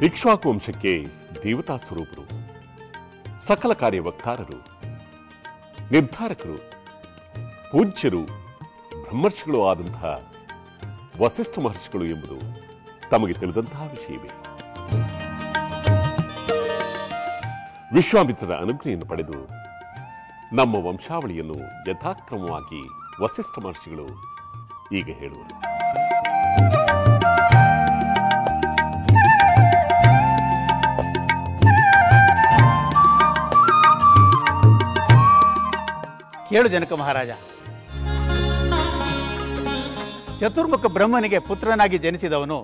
ಇಕ್ಷ್ವಾಕು ವಂಶಕ್ಕೆ ದೇವತಾ ಸ್ವರೂಪರು, ಸಕಲ ಕಾರ್ಯ ವಕ್ತಾರರು, ನಿರ್ಧಾರಕರು, ಪೂಜ್ಯರು, ಬ್ರಹ್ಮರ್ಷಿಗಳು ಆದಂತಹ ವಸಿಷ್ಠ ಮಹರ್ಷಿಗಳು ಎಂಬುದು ತಮಗೆ ತಿಳಿದಂತಹ ವಿಷಯವೇ. ವಿಶ್ವಾಮಿತ್ರರ ಅನುಜ್ಞೆಯನ್ನು ಪಡೆದು ನಮ್ಮ ವಂಶಾವಳಿಯನ್ನು ಯಥಾಕ್ರಮವಾಗಿ ವಸಿಷ್ಠ ಮಹರ್ಷಿಗಳು ಈಗ ಹೇಳುವರು. ಕೇಳು ಜನಕ ಮಹಾರಾಜ. ಚತುರ್ಮುಖ ಬ್ರಹ್ಮನಿಗೆ ಪುತ್ರನಾಗಿ ಜನಿಸಿದವನು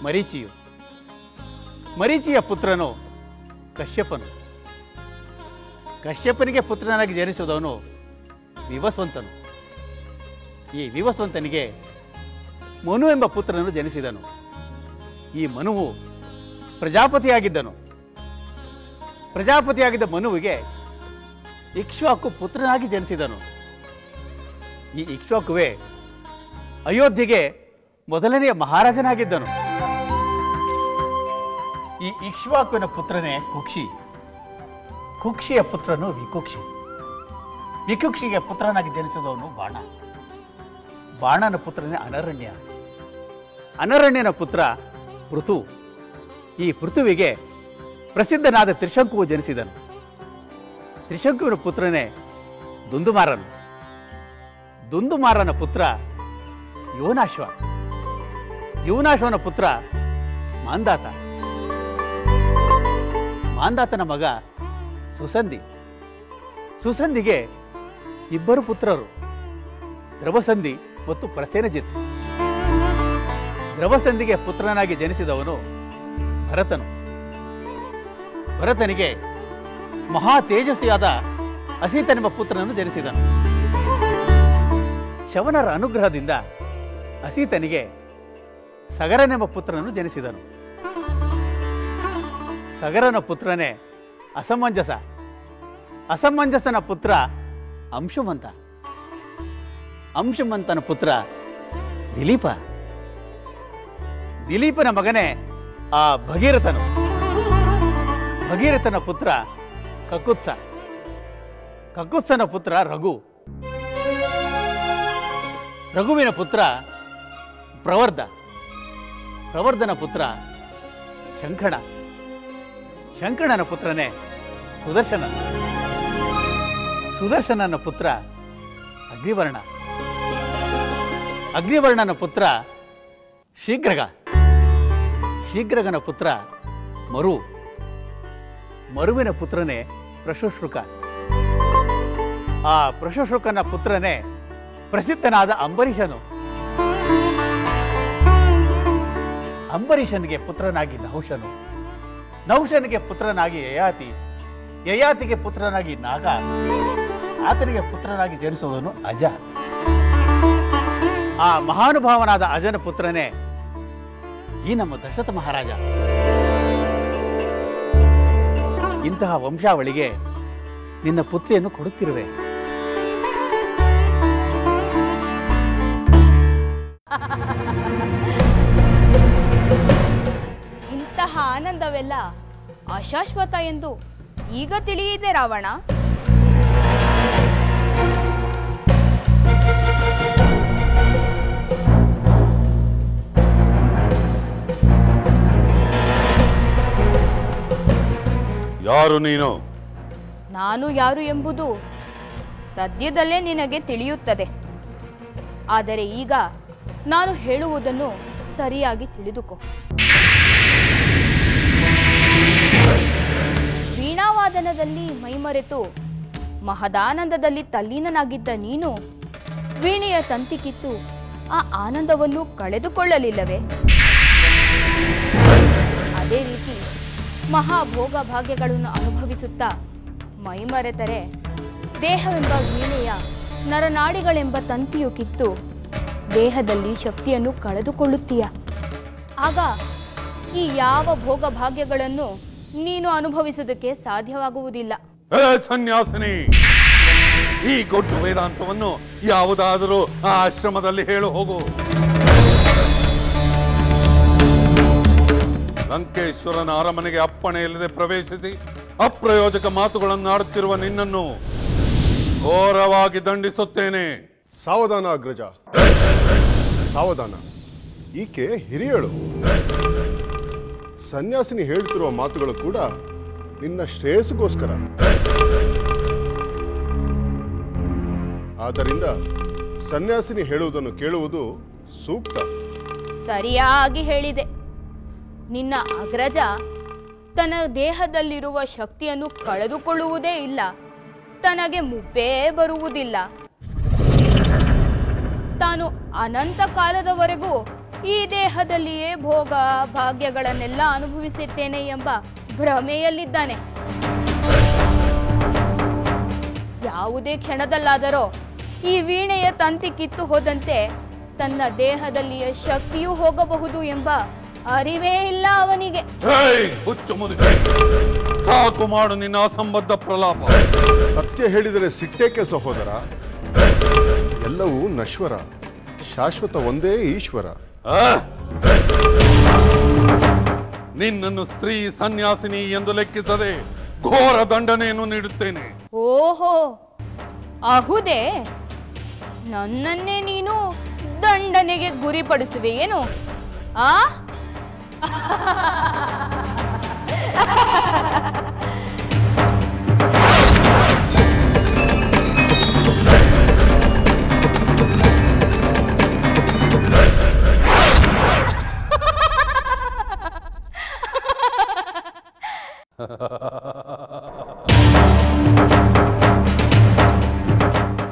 ಮರೀಚಿಯು. ಮರೀಚಿಯ ಪುತ್ರನು ಕಶ್ಯಪನು. ಕಶ್ಯಪನಿಗೆ ಪುತ್ರನಾಗಿ ಜನಿಸಿದವನು ವಿವಸ್ವಂತನು. ಈ ವಿವಸ್ವಂತನಿಗೆ ಮನು ಎಂಬ ಪುತ್ರನು ಜನಿಸಿದನು. ಈ ಮನುವು ಪ್ರಜಾಪತಿಯಾಗಿದ್ದನು. ಪ್ರಜಾಪತಿಯಾಗಿದ್ದ ಮನುವಿಗೆ ಇಕ್ಷ್ವಾಕು ಪುತ್ರನಾಗಿ ಜನಿಸಿದನು. ಈ ಇಕ್ಷ್ವಾಕುವೇ ಅಯೋಧ್ಯೆಗೆ ಮೊದಲನೆಯ ಮಹಾರಾಜನಾಗಿದ್ದನು. ಈ ಇಕ್ಷ್ವಾಕುವಿನ ಪುತ್ರನೇ ಕುಕ್ಷಿ. ಕುಕ್ಷಿಯ ಪುತ್ರನು ವಿಕುಕ್ಷಿ. ವಿಕುಕ್ಷಿಗೆ ಪುತ್ರನಾಗಿ ಜನಿಸಿದವನು ಬಾಣ. ಬಾಣನ ಪುತ್ರನೇ ಅನರಣ್ಯ. ಅನರಣ್ಯನ ಪುತ್ರ ಪೃಥು. ಈ ಪೃಥುವಿಗೆ ಪ್ರಸಿದ್ಧನಾದ ತ್ರಿಶಂಕುವು ಜನಿಸಿದನು. ತ್ರಿಶಂಕುವಿನ ಪುತ್ರನೇ ದುಂದುಮಾರನು. ದುಂದುಮಾರನ ಪುತ್ರ ಯೋನಾಶ್ವ. ಯೋನಾಶ್ವನ ಪುತ್ರ ಮಾಂದಾತ. ಮಾಂದಾತನ ಮಗ ಸುಸಂಧಿ. ಸುಸಂಧಿಗೆ ಇಬ್ಬರು ಪುತ್ರರು, ದ್ರವಸಂಧಿ ಮತ್ತು ಪ್ರಸೇನಜಿತ್. ದ್ರವಸಂಧಿಗೆ ಪುತ್ರನಾಗಿ ಜನಿಸಿದವನು ಭರತನು. ಭರತನಿಗೆ ಮಹಾ ತೇಜಸ್ವಿಯಾದ ಅಸೀತನೆಂಬ ಪುತ್ರನನ್ನು ಜನಿಸಿದನು. ಶವನರ ಅನುಗ್ರಹದಿಂದ ಅಸೀತನಿಗೆ ಸಗರನೆಂಬ ಪುತ್ರನನ್ನು ಜನಿಸಿದನು. ಸಗರನ ಪುತ್ರನೇ ಅಸಮಂಜಸ. ಅಸಮಂಜಸನ ಪುತ್ರ ಅಂಶುಮಂತ. ಅಂಶುಮಂತನ ಪುತ್ರ ದಿಲೀಪ. ದಿಲೀಪನ ಮಗನೇ ಆ ಭಗೀರಥನು. ಭಗೀರಥನ ಪುತ್ರ ಕಕುತ್ಸ. ಕಕುತ್ಸನ ಪುತ್ರ ರಘು. ರಘುವಿನ ಪುತ್ರ ಪ್ರವರ್ಧ. ಪ್ರವರ್ಧನ ಪುತ್ರ ಶಂಖಣ. ಶಂಖಣನ ಪುತ್ರನೇ ಸುದರ್ಶನ. ಸುದರ್ಶನನ ಪುತ್ರ ಅಗ್ನಿವರ್ಣ. ಅಗ್ನಿವರ್ಣನ ಪುತ್ರ ಶೀಘ್ರಗ. ಶೀಘ್ರಗನ ಪುತ್ರ ಮರು. ಮರುವಿನ ಪುತ್ರನೇ ಪ್ರಶುಶ್ರುಕ. ಆ ಪ್ರಶುಶ್ರುಕನ ಪುತ್ರನೇ ಪ್ರಸಿದ್ಧನಾದ ಅಂಬರೀಷನು. ಅಂಬರೀಷನಿಗೆ ಪುತ್ರನಾಗಿ ನಹುಷನು. ನಹುಷನಿಗೆ ಪುತ್ರನಾಗಿ ಯಯಾತಿ. ಯಯಾತಿಗೆ ಪುತ್ರನಾಗಿ ನಾಗ. ಆತನಿಗೆ ಪುತ್ರನಾಗಿ ಜನಿಸುವವನು ಅಜ. ಆ ಮಹಾನುಭಾವನಾದ ಅಜನ ಪುತ್ರನೇ ಈ ನಮ್ಮ ದಶರಥ ಮಹಾರಾಜ. ಇಂತಹ ವಂಶಾವಳಿಗೆ ನಿನ್ನ ಪುತ್ರಿಯನ್ನು ಕೊಡುತ್ತಿರುವೆ. ಇಂತಹ ಆನಂದವೆಲ್ಲ ಅಶಾಶ್ವತ ಎಂದು ಈಗ ತಿಳಿಯಿದೆ ರಾವಣ. ಯಾರು ನೀನು? ನಾನು ಯಾರು ಎಂಬುದು ಸದ್ಯದಲ್ಲೇ ನಿನಗೆ ತಿಳಿಯುತ್ತದೆ. ಆದರೆ ಈಗ ನಾನು ಹೇಳುವುದನ್ನು ಸರಿಯಾಗಿ ತಿಳಿದುಕೋ. ವೀಣಾವಾದನದಲ್ಲಿ ಮೈಮರೆತು ಮಹದಾನಂದದಲ್ಲಿ ತಲ್ಲೀನನಾಗಿದ್ದ ನೀನು ವೀಣೆಯ ತಂತಿ ಕಿತ್ತು ಆ ಆನಂದವನ್ನು ಕಳೆದುಕೊಳ್ಳಲಿಲ್ಲವೇ? ಅದೇ ರೀತಿ ಮಹಾಭೋಗ ಭಾಗ್ಯಗಳನ್ನು ಅನುಭವಿಸುತ್ತಾ ಮೈಮರೆತರೆ ದೇಹವೆಂಬ ವೀಣೆಯ ನರನಾಡಿಗಳೆಂಬ ತಂತಿಯು ಕಿತ್ತು ದೇಹದಲ್ಲಿ ಶಕ್ತಿಯನ್ನು ಕಳೆದುಕೊಳ್ಳುತ್ತೀಯ. ಆಗ ಈ ಯಾವ ಭೋಗ ಭಾಗ್ಯಗಳನ್ನು ನೀನು ಅನುಭವಿಸುವುದಕ್ಕೆ ಸಾಧ್ಯವಾಗುವುದಿಲ್ಲ. ಸನ್ಯಾಸಿನಿ, ಈ ಗೊಡ್ಡು ವೇದಾಂತವನ್ನು ಯಾವುದಾದರೂ ಆ ಆಶ್ರಮದಲ್ಲಿ ಹೇಳು ಹೋಗು. ಲಂಕೇಶ್ವರನ ಅರಮನೆಗೆ ಅಪ್ಪಣೆ ಇಲ್ಲದೆ ಪ್ರವೇಶಿಸಿ ಅಪ್ರಯೋಜಕ ಮಾತುಗಳನ್ನಾಡುತ್ತಿರುವ ನಿನ್ನನ್ನು ಘೋರವಾಗಿ ದಂಡಿಸುತ್ತೇನೆ. ಸಾವಧಾನ ಅಗ್ರಜ, ಸಾವಧಾನ. ಈಕೆ ಹಿರಿಯಳು. ಸನ್ಯಾಸಿನಿ ಹೇಳ್ತಿರುವ ಮಾತುಗಳು ಕೂಡ ನಿನ್ನ ಶ್ರೇಯಸ್ಸಿಗೋಸ್ಕರ. ಆದ್ದರಿಂದ ಸನ್ಯಾಸಿನಿ ಹೇಳುವುದನ್ನು ಕೇಳುವುದು ಸೂಕ್ತ. ಸರಿಯಾಗಿ ಹೇಳಿದೆ. ನಿನ್ನ ಅಗ್ರಜ ತನ್ನ ದೇಹದಲ್ಲಿರುವ ಶಕ್ತಿಯನ್ನು ಕಳೆದುಕೊಳ್ಳುವುದೇ ಇಲ್ಲ, ತನಗೆ ಮುಪ್ಪೇ ಬರುವುದಿಲ್ಲ. ತಾನು ಅನಂತ ಕಾಲದವರೆಗೂ ಈ ದೇಹದಲ್ಲಿಯೇ ಭೋಗ ಭಾಗ್ಯಗಳನ್ನೆಲ್ಲ ಅನುಭವಿಸುತ್ತೇನೆ ಎಂಬ ಭ್ರಮೆಯಲ್ಲಿದ್ದಾನೆ. ಯಾವುದೇ ಕ್ಷಣದಲ್ಲಾದರೋ ಈ ವೀಣೆಯ ತಂತಿ ಕಿತ್ತು ಹೋದಂತೆ ತನ್ನ ದೇಹದಲ್ಲಿಯ ಶಕ್ತಿಯೂ ಹೋಗಬಹುದು ಎಂಬ ಅರಿವೇ ಇಲ್ಲ ಅವನಿಗೆ. ಹುಚ್ಚು ಮುದುಕಿ, ಸಾಕು ಮಾಡು ನಿನ್ನ ಅಸಂಬದ್ಧ ಪ್ರಲಾಪ. ಸತ್ಯ ಹೇಳಿದರೆ ಸಿಟ್ಟೇಕೆ ಸಹೋದರ? ಎಲ್ಲವೂ ನಶ್ವರ, ಶಾಶ್ವತ ಒಂದೇ ಈಶ್ವರ. ನಿನ್ನನ್ನು ಸ್ತ್ರೀ ಸನ್ಯಾಸಿನಿ ಎಂದು ಲೆಕ್ಕಿಸದೆ ಘೋರ ದಂಡನೆಯನ್ನು ನೀಡುತ್ತೇನೆ. ಓಹೋ, ಅಹುದೇ? ನನ್ನನ್ನೇ ನೀನು ದಂಡನೆಗೆ ಗುರಿಪಡಿಸುವೆ ಏನು? ಆ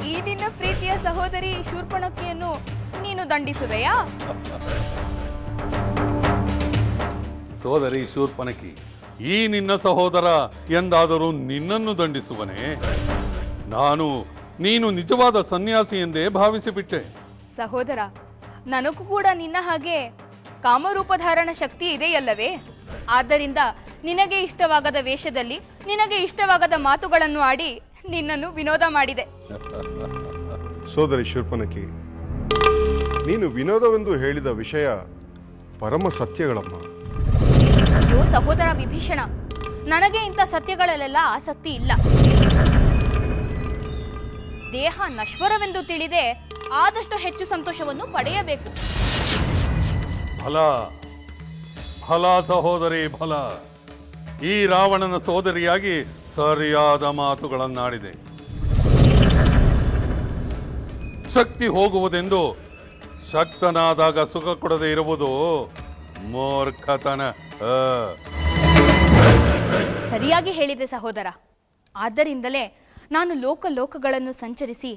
ಈ ನಿನ್ನ ಪ್ರೀತಿಯ ಸಹೋದರಿ ಶೂರ್ಪಣಖಿಯನ್ನು ನೀನು ದಂಡಿಸುವೆಯಾ? ಸೋದರಿ ಶೂರ್ಪಣಖಿ, ಈ ನಿನ್ನ ಸಹೋದರ ಎಂದಾದರೂ ನಿನ್ನನ್ನು ದಂಡಿಸುವನೇ? ನೀನು ನಿಜವಾದ ಸನ್ಯಾಸಿ ಎಂದೇ ಭಾವಿಸಿಬಿಟ್ಟೆ. ಸಹೋದರ, ನನಗೂ ಕೂಡ ನಿನ್ನ ಹಾಗೆ ಕಾಮರೂಪಧಾರಣ ಶಕ್ತಿ ಇದೆಯಲ್ಲವೇ? ಆದ್ದರಿಂದ ನಿನಗೆ ಇಷ್ಟವಾಗದ ವೇಷದಲ್ಲಿ ನಿನಗೆ ಇಷ್ಟವಾಗದ ಮಾತುಗಳನ್ನು ಆಡಿ ನಿನ್ನನ್ನು ವಿನೋದ ಮಾಡಿದೆ. ಸೋದರಿ ಶೂರ್ಪಣಖಿ, ನೀನು ವಿನೋದವೆಂದು ಹೇಳಿದ ವಿಷಯ ಪರಮ ಸತ್ಯಗಳಮ್ಮ. ಅಯ್ಯೋ ಸಹೋದರ ವಿಭೀಷಣ, ನನಗೆ ಇಂಥ ಸತ್ಯಗಳಲ್ಲೆಲ್ಲ ಆಸಕ್ತಿ ಇಲ್ಲ. ದೇಹ ನಶ್ವರವೆಂದು ತಿಳಿದೆ ಆದಷ್ಟು ಹೆಚ್ಚು ಸಂತೋಷವನ್ನು ಪಡೆಯಬೇಕು. ಫಲ ಫಲ ಸಹೋದರಿ ಫಲ. ಈ ರಾವಣನ ಸೋದರಿಯಾಗಿ ಸರಿಯಾದ ಮಾತುಗಳನ್ನಾಡಿದೆ. ಶಕ್ತಿ ಹೋಗುವುದೆಂದು ಶಕ್ತನಾದಾಗ ಸುಖ ಕೊಡದೆ ಇರುವುದು ಮೂರ್ಖತನ. ಸರಿಯಾಗಿ ಹೇಳಿದೆ ಸಹೋದರ. ಆದ್ದರಿಂದಲೇ ನಾನು ಲೋಕಗಳನ್ನು ಸಂಚರಿಸಿ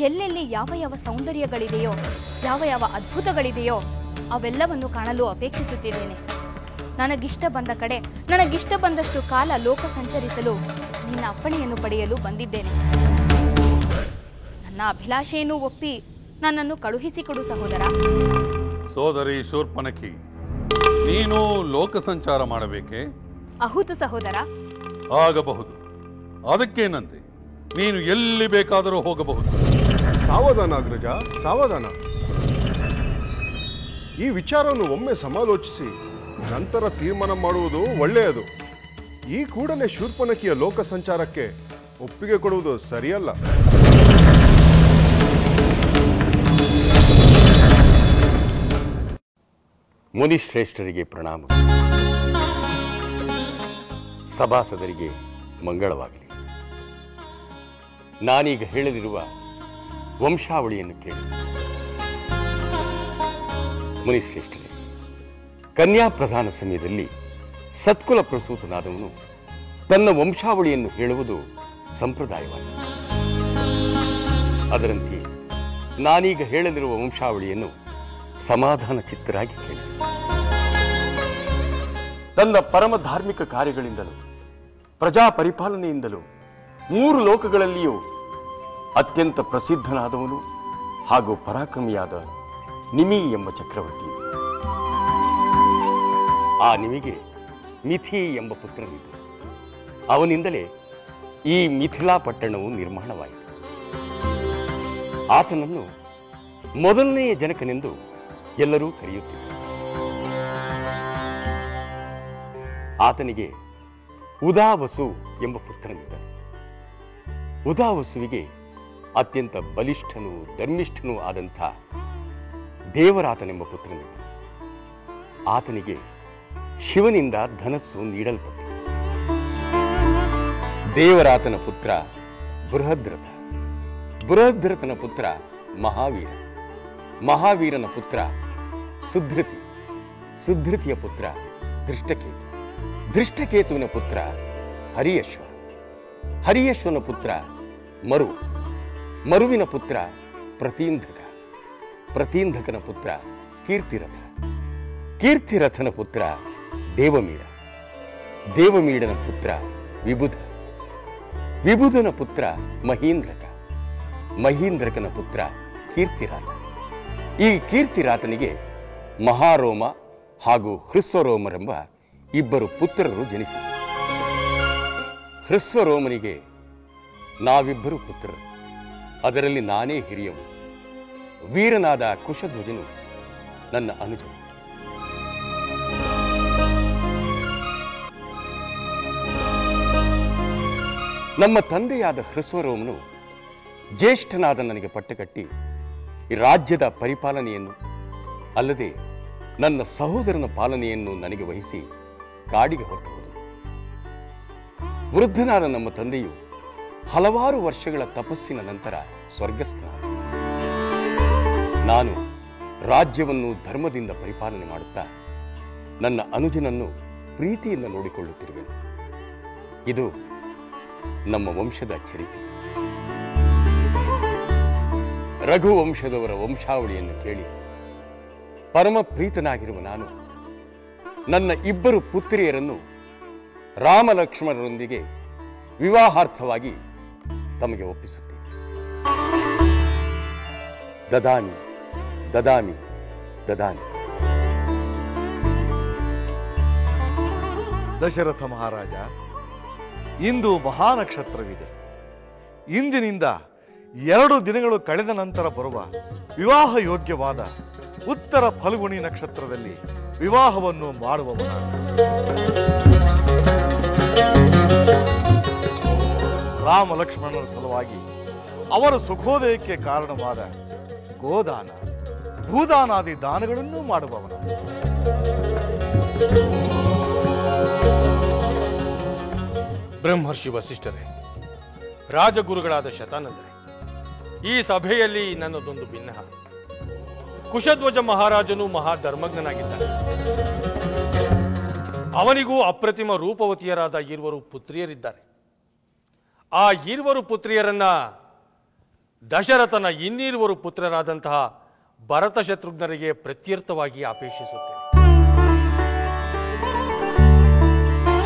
ಎಲ್ಲೆಲ್ಲಿ ಯಾವ ಯಾವ ಸೌಂದರ್ಯಗಳಿದೆಯೋ, ಯಾವ ಯಾವ ಅದ್ಭುತಗಳಿದೆಯೋ ಅವೆಲ್ಲವನ್ನು ಕಾಣಲು ಅಪೇಕ್ಷಿಸುತ್ತಿದ್ದೇನೆ. ನನಗಿಷ್ಟ ಬಂದ ಕಡೆ ನನಗಿಷ್ಟ ಬಂದಷ್ಟು ಕಾಲ ಲೋಕ ಸಂಚರಿಸಲು ನಿನ್ನ ಅಪ್ಪಣೆಯನ್ನು ಪಡೆಯಲು ಬಂದಿದ್ದೇನೆ. ನನ್ನ ಅಭಿಲಾಷೆಯನ್ನು ಒಪ್ಪಿ ನನ್ನನ್ನು ಕಳುಹಿಸಿಕೊಡು ಸಹೋದರ. ಸೋದರಿ ಶೂರ್ಪಣಖಿ, ನೀನು ಲೋಕ ಸಂಚಾರ ಮಾಡಬೇಕೆ? ಹೌದು ಸಹೋದರ. ಆಗಬಹುದು, ಅದಕ್ಕೇನಂತೆ. ನೀನು ಎಲ್ಲಿ ಬೇಕಾದರೂ ಹೋಗಬಹುದು. ಸಾವಧಾನ ಅಗ್ರಜ, ಸಾವಧಾನ. ಈ ವಿಚಾರವನ್ನು ಒಮ್ಮೆ ಸಮಾಲೋಚಿಸಿ ನಂತರ ತೀರ್ಮಾನ ಮಾಡುವುದು ಒಳ್ಳೆಯದು. ಈ ಕೂಡಲೇ ಶೂರ್ಪಣಖಿಯ ಲೋಕ ಸಂಚಾರಕ್ಕೆ ಒಪ್ಪಿಗೆ ಕೊಡುವುದು ಸರಿಯಲ್ಲ. ಮುನಿಶ್ರೇಷ್ಠರಿಗೆ ಪ್ರಣಾಮ. ಸಭಾಸದರಿಗೆ ಮಂಗಳವಾಗಲಿ. ನಾನೀಗ ಹೇಳಲಿರುವ ವಂಶಾವಳಿಯನ್ನು ಕೇಳಿ. ಮುನಿಶ್ರೇಷ್ಠರೇ, ಕನ್ಯಾ ಪ್ರಧಾನ ಸಮಯದಲ್ಲಿ ಸತ್ಕುಲ ಪ್ರಸೂತನಾದವನು ತನ್ನ ವಂಶಾವಳಿಯನ್ನು ಹೇಳುವುದು ಸಂಪ್ರದಾಯವಾಗಿದೆ. ಅದರಂತೆ ನಾನೀಗ ಹೇಳಲಿರುವ ವಂಶಾವಳಿಯನ್ನು ಸಮಾಧಾನ ಚಿತ್ತರಾಗಿ ಕೇಳಿ. ತನ್ನ ಪರಮ ಧಾರ್ಮಿಕ ಕಾರ್ಯಗಳಿಂದಲೂ ಪ್ರಜಾ ಪರಿಪಾಲನೆಯಿಂದಲೂ 3 ಲೋಕಗಳಲ್ಲಿಯೂ ಅತ್ಯಂತ ಪ್ರಸಿದ್ಧನಾದವನು ಹಾಗೂ ಪರಾಕ್ರಮಿಯಾದ ನಿಮಿ ಎಂಬ ಚಕ್ರವರ್ತಿ. ಆ ನಿಮಿಗೆ ಮಿಥಿ ಎಂಬ ಪುತ್ರನಿದ್ದ. ಅವನಿಂದಲೇ ಈ ಮಿಥಿಲಾ ಪಟ್ಟಣವು ನಿರ್ಮಾಣವಾಯಿತು. ಆತನನ್ನು ಮೊದಲನೆಯ ಜನಕನೆಂದು ಎಲ್ಲರೂ ಕರೆಯುತ್ತಿದ್ದರು. ಆತನಿಗೆ ಉದಾವಸು ಎಂಬ ಪುತ್ರನಿದ್ದನು. ಉದಾವಸುವಿಗೆ ಅತ್ಯಂತ ಬಲಿಷ್ಠನೂ ಧರ್ಮಿಷ್ಠನೂ ಆದಂಥ ದೇವರಾತನೆಂಬ ಪುತ್ರನಿದ್ದ. ಆತನಿಗೆ ಶಿವನಿಂದ ಧನಸ್ಸು ನೀಡಲ್ಪಟ್ಟಿತು. ದೇವರಾತನ ಪುತ್ರ ಬೃಹದ್ರಥ, ಬೃಹದ್ರಥನ ಪುತ್ರ ಮಹಾವೀರ, ಮಹಾವೀರನ ಪುತ್ರ ಸುಧೃತಿ, ಸುಧೃತಿಯ ಪುತ್ರ ದೃಷ್ಟಕೇತು, ದೃಷ್ಟಕೇತುವಿನ ಪುತ್ರ ಹರಿಯಶ್ವ, ಹರಿಯಶ್ವನ ಪುತ್ರ ಮರು, ಮರುವಿನ ಪುತ್ರ ಪ್ರತೀಂಧಕ, ಪ್ರತೀಂಧಕನ ಪುತ್ರ ಕೀರ್ತಿರಥ, ಕೀರ್ತಿರಥನ ಪುತ್ರ ದೇವಮೀಡ, ದೇವಮೀಡನ ಪುತ್ರ ವಿಬುಧ, ವಿಬುಧನ ಪುತ್ರ ಮಹೀಂದ್ರಕ, ಮಹೀಂದ್ರಕನ ಪುತ್ರ ಕೀರ್ತಿರಾತ. ಈ ಕೀರ್ತಿರಾತನಿಗೆ ಮಹಾರೋಮ ಹಾಗೂ ಹೃಸ್ವರೋಮರೆಂಬ ಇಬ್ಬರು ಪುತ್ರರು ಜನಿಸಿದರು. ಹೃಸ್ವರೋಮನಿಗೆ ನಾವಿಬ್ಬರು ಪುತ್ರರು, ಅದರಲ್ಲಿ ನಾನೇ ಹಿರಿಯವು. ವೀರನಾದ ಕುಶಧ್ವಜನು ನನ್ನ ಅನುಜ. ನಮ್ಮ ತಂದೆಯಾದ ಹೃಸ್ವರೋಮನು ಜ್ಯೇಷ್ಠನಾದ ನನಗೆ ಪಟ್ಟಕಟ್ಟಿ ಈ ರಾಜ್ಯದ ಪರಿಪಾಲನೆಯನ್ನು ಅಲ್ಲದೆ ನನ್ನ ಸಹೋದರನ ಪಾಲನೆಯನ್ನು ನನಗೆ ವಹಿಸಿ ಕಾಡಿಗೆ ಹೊರಟುವುದು. ವೃದ್ಧನಾದ ನಮ್ಮ ತಂದೆಯು ಹಲವಾರು ವರ್ಷಗಳ ತಪಸ್ಸಿನ ನಂತರ ಸ್ವರ್ಗಸ್ಥನಾದ. ನಾನು ರಾಜ್ಯವನ್ನು ಧರ್ಮದಿಂದ ಪರಿಪಾಲನೆ ಮಾಡುತ್ತಾ ನನ್ನ ಅನುಜನನ್ನು ಪ್ರೀತಿಯಿಂದ ನೋಡಿಕೊಳ್ಳುತ್ತಿರುವೆನು. ಇದು ನಮ್ಮ ವಂಶದ ಚರಿತ್ರೆ. ರಘುವಂಶದವರ ವಂಶಾವಳಿಯನ್ನು ಕೇಳಿ ಪರಮ ಪ್ರೀತನಾಗಿರುವ ನಾನು ನನ್ನ ಇಬ್ಬರು ಪುತ್ರಿಯರನ್ನು ರಾಮಲಕ್ಷ್ಮಣರೊಂದಿಗೆ ವಿವಾಹಾರ್ಥವಾಗಿ ತಮಗೆ ಒಪ್ಪಿಸುತ್ತೇನೆ. ದದಾಮಿ ದದಾಮಿ ದದಾಮಿ. ದಶರಥ ಮಹಾರಾಜ, ಇಂದು ಮಹಾನಕ್ಷತ್ರವಿದೆ. ಇಂದಿನಿಂದ 2 ದಿನಗಳು ಕಳೆದ ನಂತರ ಬರುವ ವಿವಾಹ ಯೋಗ್ಯವಾದ ಉತ್ತರ ಫಲ್ಗುಣಿ ನಕ್ಷತ್ರದಲ್ಲಿ ವಿವಾಹವನ್ನು ಮಾಡುವವನಾಗ. ರಾಮ ಲಕ್ಷ್ಮಣರ ಸಲುವಾಗಿ ಅವರ ಸುಖೋದಯಕ್ಕೆ ಕಾರಣವಾದ ಗೋದಾನ, ಭೂದಾನಾದಿ ದಾನಗಳನ್ನು ಮಾಡುವವನ. ಬ್ರಹ್ಮರ್ಷಿ ವಸಿಷ್ಠರೇ, ರಾಜಗುರುಗಳಾದ ಶತಾನಂದರೇ, ಈ ಸಭೆಯಲ್ಲಿ ನನ್ನದೊಂದು ಭಿನ್ನಹ. ಕುಶಧ್ವಜ ಮಹಾರಾಜನು ಮಹಾಧರ್ಮಜ್ಞನಾಗಿದ್ದಾನೆ. ಅವನಿಗೂ ಅಪ್ರತಿಮ ರೂಪವತಿಯರಾದ 2 ಪುತ್ರಿಯರಿದ್ದಾರೆ. ಆ 2 ಪುತ್ರಿಯರನ್ನ ದಶರಥನ 2 ಪುತ್ರರಾದಂತಹ ಭರತ ಶತ್ರುಘ್ನರಿಗೆ ಪ್ರತ್ಯರ್ಥವಾಗಿ ಅಪೇಕ್ಷಿಸುತ್ತೇನೆ.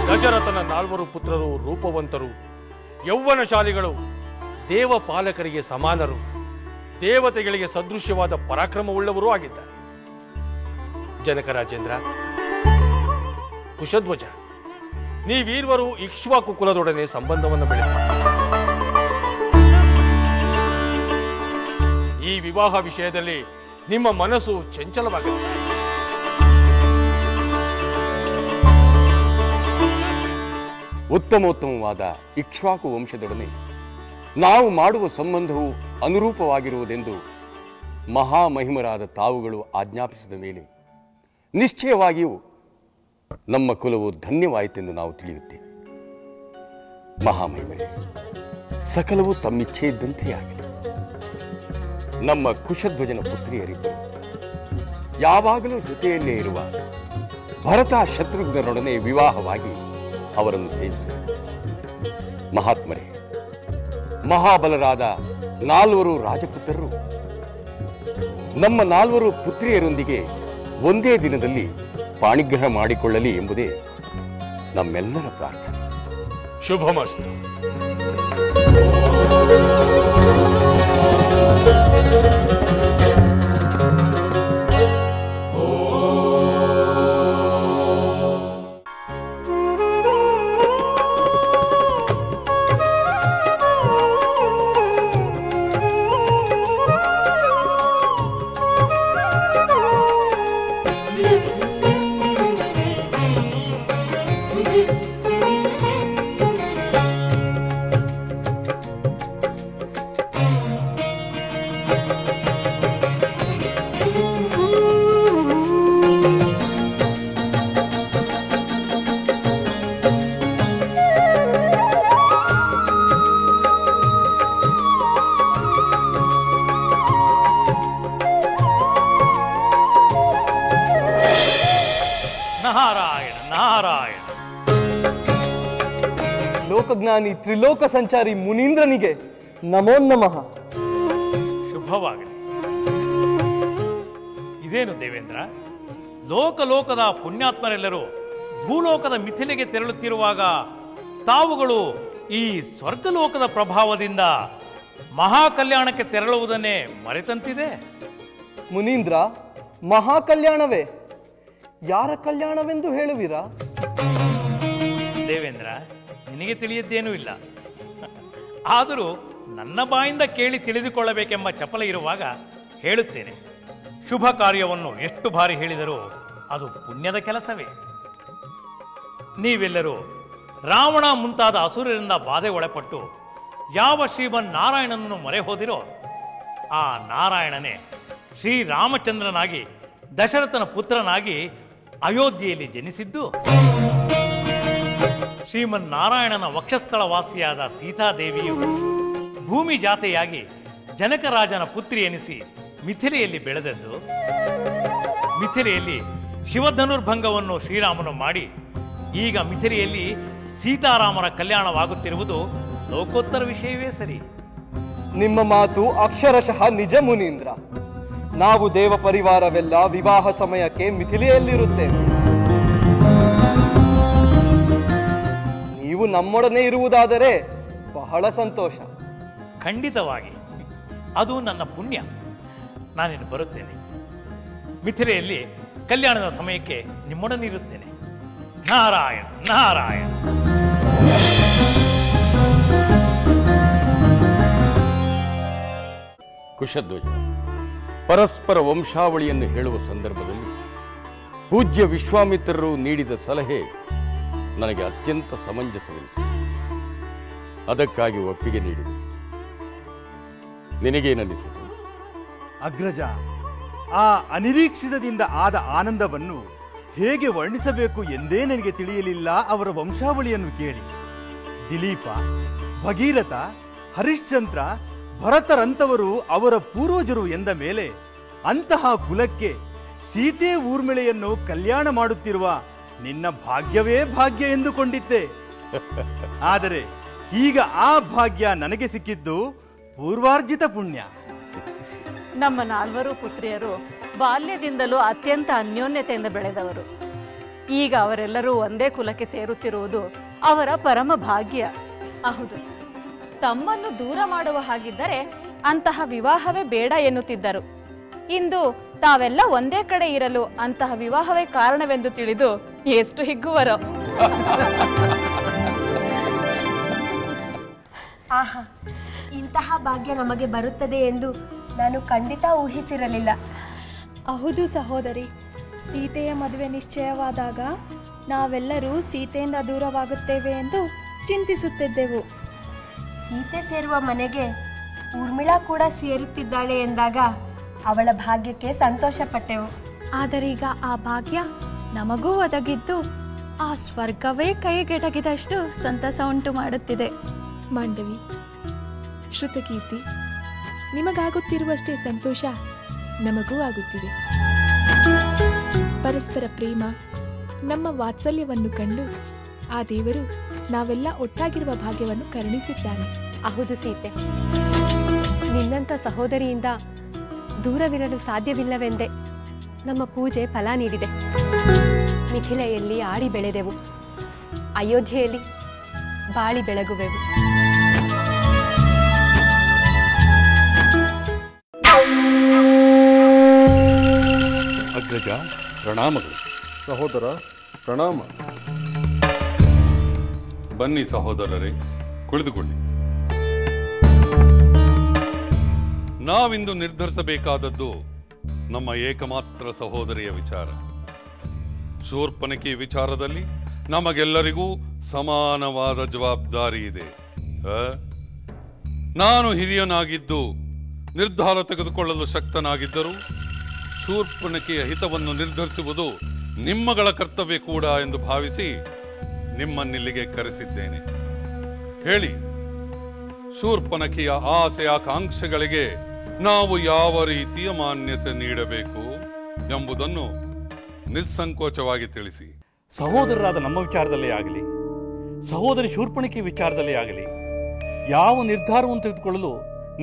ದಶರಥನ 4 ಪುತ್ರರು ರೂಪವಂತರು, ಯೌವನಶಾಲಿಗಳು, ದೇವಪಾಲಕರಿಗೆ ಸಮಾನರು, ದೇವತೆಗಳಿಗೆ ಸದೃಶ್ಯವಾದ ಪರಾಕ್ರಮವುಳ್ಳವರೂ ಆಗಿದ್ದಾರೆ. ಜನಕರಾಜೇಂದ್ರ, ಕುಶಧ್ವಜ, ನೀವೀರ್ವರು ಇಕ್ಷ್ವಾಕು ಕುಲದೊಡನೆ ಸಂಬಂಧವನ್ನು ಬೆಳೆಸಿ ಈ ವಿವಾಹ ವಿಷಯದಲ್ಲಿ ನಿಮ್ಮ ಮನಸ್ಸು ಚಂಚಲವಾಗಿದೆ. ಉತ್ತಮೋತ್ತಮವಾದ ಇಕ್ಷ್ವಾಕು ವಂಶದೊಡನೆ ನಾವು ಮಾಡುವ ಸಂಬಂಧವು ಅನುರೂಪವಾಗಿರುವುದೆಂದು ಮಹಾಮಹಿಮರಾದ ತಾವುಗಳು ಆಜ್ಞಾಪಿಸಿದ ಮೇಲೆ ನಿಶ್ಚಯವಾಗಿಯೂ ನಮ್ಮ ಕುಲವು ಧನ್ಯವಾಯಿತೆಂದು ನಾವು ತಿಳಿಯುತ್ತೇವೆ. ಮಹಾಮಹಿಮರೇ, ಸಕಲವು ತಮ್ಮಿಚ್ಛೆ ಇದ್ದಂತೆ ಆಗಲಿ. ನಮ್ಮ ಕುಶಧ್ವಜನ ಪುತ್ರಿಯರಿಬ್ಬರು ಯಾವಾಗಲೂ ಜೊತೆಯಲ್ಲೇ ಇರುವ ಭರತ ಶತ್ರುಘ್ನರೊಡನೆ ವಿವಾಹವಾಗಿ ಅವರನ್ನು ಸೇವಿಸಿದರು. ಮಹಾತ್ಮರೇ, ಮಹಾಬಲರಾದ 4 ರಾಜಪುತ್ರರು ನಮ್ಮ 4 ಪುತ್ರಿಯರೊಂದಿಗೆ ಒಂದೇ ದಿನದಲ್ಲಿ ಪಾಣಿಗ್ರಹ ಮಾಡಿಕೊಳ್ಳಲಿ ಎಂಬುದೇ ನಮ್ಮೆಲ್ಲರ ಪ್ರಾರ್ಥನೆ. ಶುಭಮಸ್ತು. ನಾರಾಯಣ ನಾರಾಯಣ. ಲೋಕಜ್ಞಾನಿ ತ್ರಿಲೋಕ ಸಂಚಾರಿ ಮುನೀಂದ್ರನಿಗೆ ನಮೋ ನಮಃ. ಶುಭವಾಗಲಿ. ಇದೇನು ದೇವೇಂದ್ರ, ಲೋಕಲೋಕದ ಪುಣ್ಯಾತ್ಮರೆಲ್ಲರೂ ಭೂಲೋಕದ ಮಿಥಿಲೆಗೆ ತೆರಳುತ್ತಿರುವಾಗ ತಾವುಗಳು ಈ ಸ್ವರ್ಗಲೋಕದ ಪ್ರಭಾವದಿಂದ ಮಹಾಕಲ್ಯಾಣಕ್ಕೆ ತೆರಳುವುದನ್ನೇ ಮರೆತಂತಿದೆ. ಮುನೀಂದ್ರ, ಮಹಾಕಲ್ಯಾಣವೇ? ಯಾರ ಕಲ್ಯಾಣವೆಂದು ಹೇಳುವಿರಾ? ದೇವೇಂದ್ರ, ನಿನಗೆ ತಿಳಿಯದ್ದೇನೂ ಇಲ್ಲ. ಆದರೂ ನನ್ನ ಬಾಯಿಂದ ಕೇಳಿ ತಿಳಿದುಕೊಳ್ಳಬೇಕೆಂಬ ಚಪಲ ಇರುವಾಗ ಹೇಳುತ್ತೇನೆ. ಶುಭ ಕಾರ್ಯವನ್ನು ಎಷ್ಟು ಬಾರಿ ಹೇಳಿದರೂ ಅದು ಪುಣ್ಯದ ಕೆಲಸವೇ. ನೀವೆಲ್ಲರೂ ರಾವಣ ಮುಂತಾದ ಅಸುರರಿಂದ ಬಾಧೆ ಒಳಪಟ್ಟು ಯಾವ ಶ್ರೀಮನ್ ನಾರಾಯಣನನ್ನು ಮೊರೆ ಹೋದಿರೋ ಆ ನಾರಾಯಣನೇ ಶ್ರೀರಾಮಚಂದ್ರನಾಗಿ ದಶರಥನ ಪುತ್ರನಾಗಿ ಅಯೋಧ್ಯೆಯಲ್ಲಿ ಜನಿಸಿದ್ದು, ಶ್ರೀಮನ್ ನಾರಾಯಣನ ವಕ್ಷಸ್ಥಳ ವಾಸಿಯಾದ ಸೀತಾದೇವಿಯು ಭೂಮಿ ಜಾತೆಯಾಗಿ ಜನಕರಾಜನ ಪುತ್ರಿ ಎನಿಸಿ ಮಿಥಿಲೆಯಲ್ಲಿ ಬೆಳೆದದ್ದು, ಮಿಥಿಲೆಯಲ್ಲಿ ಶಿವಧನುರ್ಭಂಗವನ್ನು ಶ್ರೀರಾಮನು ಮಾಡಿ ಈಗ ಮಿಥಿಲೆಯಲ್ಲಿ ಸೀತಾರಾಮರ ಕಲ್ಯಾಣವಾಗುತ್ತಿರುವುದು ಲೋಕೋತ್ತರ ವಿಷಯವೇ ಸರಿ. ನಿಮ್ಮ ಮಾತು ಅಕ್ಷರಶಃ ನಿಜ ಮುನೀಂದ್ರ. ನಾವು ದೇವ ಪರಿವಾರವೆಲ್ಲ ವಿವಾಹ ಸಮಯಕ್ಕೆ ಮಿಥಿಲೆಯಲ್ಲಿರುತ್ತೇವೆ. ನೀವು ನಮ್ಮೊಡನೆ ಇರುವುದಾದರೆ ಬಹಳ ಸಂತೋಷ. ಖಂಡಿತವಾಗಿ ಅದು ನನ್ನ ಪುಣ್ಯ. ನಾನಿನ್ನು ಬರುತ್ತೇನೆ. ಮಿಥಿಲೆಯಲ್ಲಿ ಕಲ್ಯಾಣದ ಸಮಯಕ್ಕೆ ನಿಮ್ಮೊಡನೆ ಇರುತ್ತೇನೆ. ನಾರಾಯಣ ನಾರಾಯಣ. ಕುಶಧ್ವಜ, ಪರಸ್ಪರ ವಂಶಾವಳಿಯನ್ನು ಹೇಳುವ ಸಂದರ್ಭದಲ್ಲಿ ಪೂಜ್ಯ ವಿಶ್ವಾಮಿತ್ರರು ನೀಡಿದ ಸಲಹೆ ನನಗೆ ಅತ್ಯಂತ ಸಮಂಜಸವೆನಿಸಿತು. ಅದಕ್ಕಾಗಿ ಒಪ್ಪಿಗೆ ನೀಡಿದೆ. ನಿನಗೇನನ್ನಿಸಿತು? ಅಗ್ರಜ, ಆ ಅನಿರೀಕ್ಷಿತದಿಂದ ಆದ ಆನಂದವನ್ನು ಹೇಗೆ ವರ್ಣಿಸಬೇಕು ಎಂದೇ ನನಗೆ ತಿಳಿಯಲಿಲ್ಲ. ಅವರ ವಂಶಾವಳಿಯನ್ನು ಕೇಳಿ ದಿಲೀಪ, ಭಗೀರಥ, ಹರಿಶ್ಚಂದ್ರ, ಭರತರಂತವರು ಅವರ ಪೂರ್ವಜರು ಎಂದ ಮೇಲೆ ಅಂತಹ ಕುಲಕ್ಕೆ ಸೀತೆ ಊರ್ಮಿಳೆಯನ್ನು ಕಲ್ಯಾಣ ಮಾಡುತ್ತಿರುವ ನಿನ್ನ ಭಾಗ್ಯವೇ ಭಾಗ್ಯ ಎಂದುಕೊಂಡಿದ್ದೆ. ಆದರೆ ಈಗ ಆ ಭಾಗ್ಯ ನನಗೆ ಸಿಕ್ಕಿದ್ದು ಪೂರ್ವಾರ್ಜಿತ ಪುಣ್ಯ. ನಮ್ಮ 4 ಪುತ್ರಿಯರು ಬಾಲ್ಯದಿಂದಲೂ ಅತ್ಯಂತ ಅನ್ಯೋನ್ಯತೆಯಿಂದ ಬೆಳೆದವರು. ಈಗ ಅವರೆಲ್ಲರೂ ಒಂದೇ ಕುಲಕ್ಕೆ ಸೇರುತ್ತಿರುವುದು ಅವರ ಪರಮ ಭಾಗ್ಯ. ಹೌದು, ತಮ್ಮನ್ನು ದೂರ ಮಾಡುವ ಹಾಗಿದ್ದರೆ ಅಂತಹ ವಿವಾಹವೇ ಬೇಡ ಎನ್ನುತ್ತಿದ್ದರು. ಇಂದು ತಾವೆಲ್ಲ ಒಂದೇ ಕಡೆ ಇರಲು ಅಂತಹ ವಿವಾಹವೇ ಕಾರಣವೆಂದು ತಿಳಿದು ಎಷ್ಟು ಹಿಗ್ಗುವರೋ. ಆಹಾ, ಇಂತಹ ಭಾಗ್ಯ ನಮಗೆ ಬರುತ್ತದೆ ಎಂದು ನಾನು ಖಂಡಿತ ಊಹಿಸಿರಲಿಲ್ಲ. ಹೌದು ಸಹೋದರಿ, ಸೀತೆಯ ಮದುವೆ ನಿಶ್ಚಯವಾದಾಗ ನಾವೆಲ್ಲರೂ ಸೀತೆಯಿಂದ ದೂರವಾಗುತ್ತೇವೆ ಎಂದು ಚಿಂತಿಸುತ್ತಿದ್ದೆವು. ಸೀತೆ ಸೇರುವ ಮನೆಗೆ ಊರ್ಮಿಳಾ ಕೂಡ ಸೇರುತ್ತಿದ್ದಾಳೆ ಎಂದಾಗ ಅವಳ ಭಾಗ್ಯಕ್ಕೆ ಸಂತೋಷಪಟ್ಟೆವು. ಆದರೀಗ ಆ ಭಾಗ್ಯ ನಮಗೂ ಒದಗಿದ್ದು ಆ ಸ್ವರ್ಗವೇ ಕೈಗೆಟಗಿದಷ್ಟು ಸಂತಸ ಉಂಟು ಮಾಡುತ್ತಿದೆ. ಮಾಂಡವಿ, ಶ್ರುತಕೀರ್ತಿ, ನಿಮಗಾಗುತ್ತಿರುವಷ್ಟೇ ಸಂತೋಷ ನಮಗೂ ಆಗುತ್ತಿದೆ. ಪರಸ್ಪರ ಪ್ರೇಮ, ನಮ್ಮ ವಾತ್ಸಲ್ಯವನ್ನು ಕಂಡು ಆ ದೇವರು ನಾವೆಲ್ಲ ಒಟ್ಟಾಗಿರುವ ಭಾಗ್ಯವನ್ನು ಕರುಣಿಸಿದ್ದಾನೆ. ಹೌದು ಸೀತೆ, ನಿನ್ನಂಥ ಸಹೋದರಿಯಿಂದ ದೂರವಿರಲು ಸಾಧ್ಯವಿಲ್ಲವೆಂದೇ ನಮ್ಮ ಪೂಜೆ ಫಲ ನೀಡಿದೆ. ಮಿಥಿಲೆಯಲ್ಲಿ ಆಡಿ ಬೆಳೆದೆವು, ಅಯೋಧ್ಯೆಯಲ್ಲಿ ಬಾಳಿ ಬೆಳಗುವೆವು. ಅಗ್ರಜ, ಪ್ರಣಾಮಗಳು. ಸಹೋದರ, ಪ್ರಣಾಮ. ಬನ್ನಿ ಸಹೋದರರೇ, ಕುಳಿತುಕೊಳ್ಳಿ. ನಾವಿಂದು ನಿರ್ಧರಿಸಬೇಕಾದದ್ದು ನಮ್ಮ ಏಕಮಾತ್ರ ಸಹೋದರಿಯ ವಿಚಾರ. ಶೂರ್ಪನಖಿ ವಿಚಾರದಲ್ಲಿ ನಮಗೆಲ್ಲರಿಗೂ ಸಮಾನವಾದ ಜವಾಬ್ದಾರಿ ಇದೆ. ನಾನು ಹಿರಿಯನಾಗಿದ್ದು ನಿರ್ಧಾರ ತೆಗೆದುಕೊಳ್ಳಲು ಶಕ್ತನಾಗಿದ್ದರೂ ಶೂರ್ಪನಖಿಯ ಹಿತವನ್ನು ನಿರ್ಧರಿಸುವುದು ನಿಮ್ಮಗಳ ಕರ್ತವ್ಯ ಕೂಡ ಎಂದು ಭಾವಿಸಿ ನಿಮ್ಮನ್ನಿಲ್ಲಿಗೆ ಕರೆಸಿದ್ದೇನೆ. ಹೇಳಿ, ಶೂರ್ಪನಖಿಯ ಆಸೆ ಆಕಾಂಕ್ಷೆಗಳಿಗೆ ನಾವು ಯಾವ ರೀತಿಯ ಮಾನ್ಯತೆ ನೀಡಬೇಕು ಎಂಬುದನ್ನು ನಿಸ್ಸಂಕೋಚವಾಗಿ ತಿಳಿಸಿ. ಸಹೋದರರಾದ ನಮ್ಮ ವಿಚಾರದಲ್ಲೇ ಆಗಲಿ, ಸಹೋದರಿ ಶೂರ್ಪಣಿಕೆ ವಿಚಾರದಲ್ಲೇ ಆಗಲಿ, ಯಾವ ನಿರ್ಧಾರವನ್ನು ತೆಗೆದುಕೊಳ್ಳಲು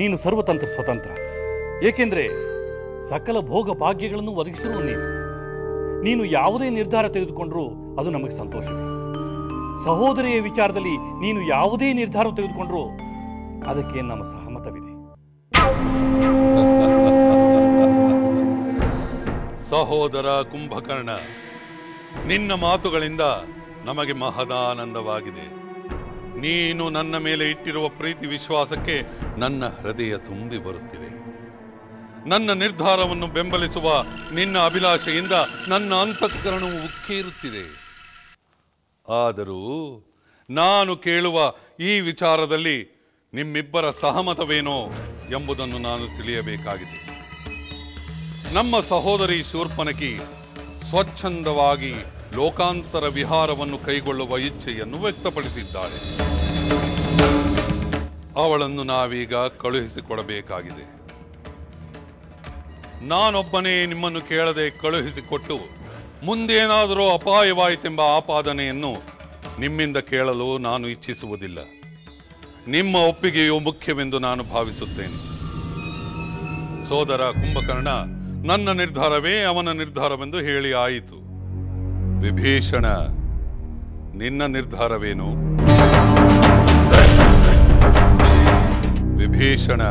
ನೀನು ಸರ್ವತಂತ್ರ ಸ್ವತಂತ್ರ. ಏಕೆಂದರೆ ಸಕಲ ಭೋಗ ಭಾಗ್ಯಗಳನ್ನು ಒದಗಿಸಿರುವ ನೀನು ಯಾವುದೇ ನಿರ್ಧಾರ ತೆಗೆದುಕೊಂಡರೂ ಅದು ನಮಗೆ ಸಂತೋಷವೇ. ಸಹೋದರಿಯ ವಿಚಾರದಲ್ಲಿ ನೀನು ಯಾವುದೇ ನಿರ್ಧಾರ ತೆಗೆದುಕೊಂಡರೂ ಅದಕ್ಕೆ ನಮ್ಮ ಸಹಮತವಿದೆ. ಸಹೋದರ ಕುಂಭಕರ್ಣ, ನಿನ್ನ ಮಾತುಗಳಿಂದ ನಮಗೆ ಮಹದಾನಂದವಾಗಿದೆ. ನೀನು ನನ್ನ ಮೇಲೆ ಇಟ್ಟಿರುವ ಪ್ರೀತಿ ವಿಶ್ವಾಸಕ್ಕೆ ನನ್ನ ಹೃದಯ ತುಂಬಿ ಬರುತ್ತಿದೆ. ನನ್ನ ನಿರ್ಧಾರವನ್ನು ಬೆಂಬಲಿಸುವ ನಿನ್ನ ಅಭಿಲಾಷೆಯಿಂದ ನನ್ನ ಅಂತಃಕರಣವು ಉಕ್ಕೇರುತ್ತಿದೆ. ಆದರೂ ನಾನು ಕೇಳುವ ಈ ವಿಚಾರದಲ್ಲಿ ನಿಮ್ಮಿಬ್ಬರ ಸಹಮತವೇನೋ ಎಂಬುದನ್ನು ನಾನು ತಿಳಿಯಬೇಕಾಗಿದೆ. ನಮ್ಮ ಸಹೋದರಿ ಶೂರ್ಪನಖಿ ಸ್ವಚ್ಛಂದವಾಗಿ ಲೋಕಾಂತರ ವಿಹಾರವನ್ನು ಕೈಗೊಳ್ಳುವ ಇಚ್ಛೆಯನ್ನು ವ್ಯಕ್ತಪಡಿಸಿದ್ದಾಳೆ. ಅವಳನ್ನು ನಾವೀಗ ಕಳುಹಿಸಿಕೊಡಬೇಕಾಗಿದೆ. ನಾನೊಬ್ಬನೇ ನಿಮ್ಮನ್ನು ಕೇಳದೆ ಕಳುಹಿಸಿಕೊಟ್ಟು ಮುಂದೇನಾದರೂ ಅಪಾಯವಾಯಿತೆಂಬ ಆಪಾದನೆಯನ್ನು ನಿಮ್ಮಿಂದ ಕೇಳಲು ನಾನು ಇಚ್ಛಿಸುವುದಿಲ್ಲ. ನಿಮ್ಮ ಒಪ್ಪಿಗೆಯು ಮುಖ್ಯವೆಂದು ನಾನು ಭಾವಿಸುತ್ತೇನೆ. ಸೋದರ ಕುಂಭಕರ್ಣ, ನನ್ನ ನಿರ್ಧಾರವೇ ಅವನ ನಿರ್ಧಾರವೆಂದು ಹೇಳಿ ಆಯಿತು. ವಿಭೀಷಣ, ನಿನ್ನ ನಿರ್ಧಾರವೇನು? ವಿಭೀಷಣ,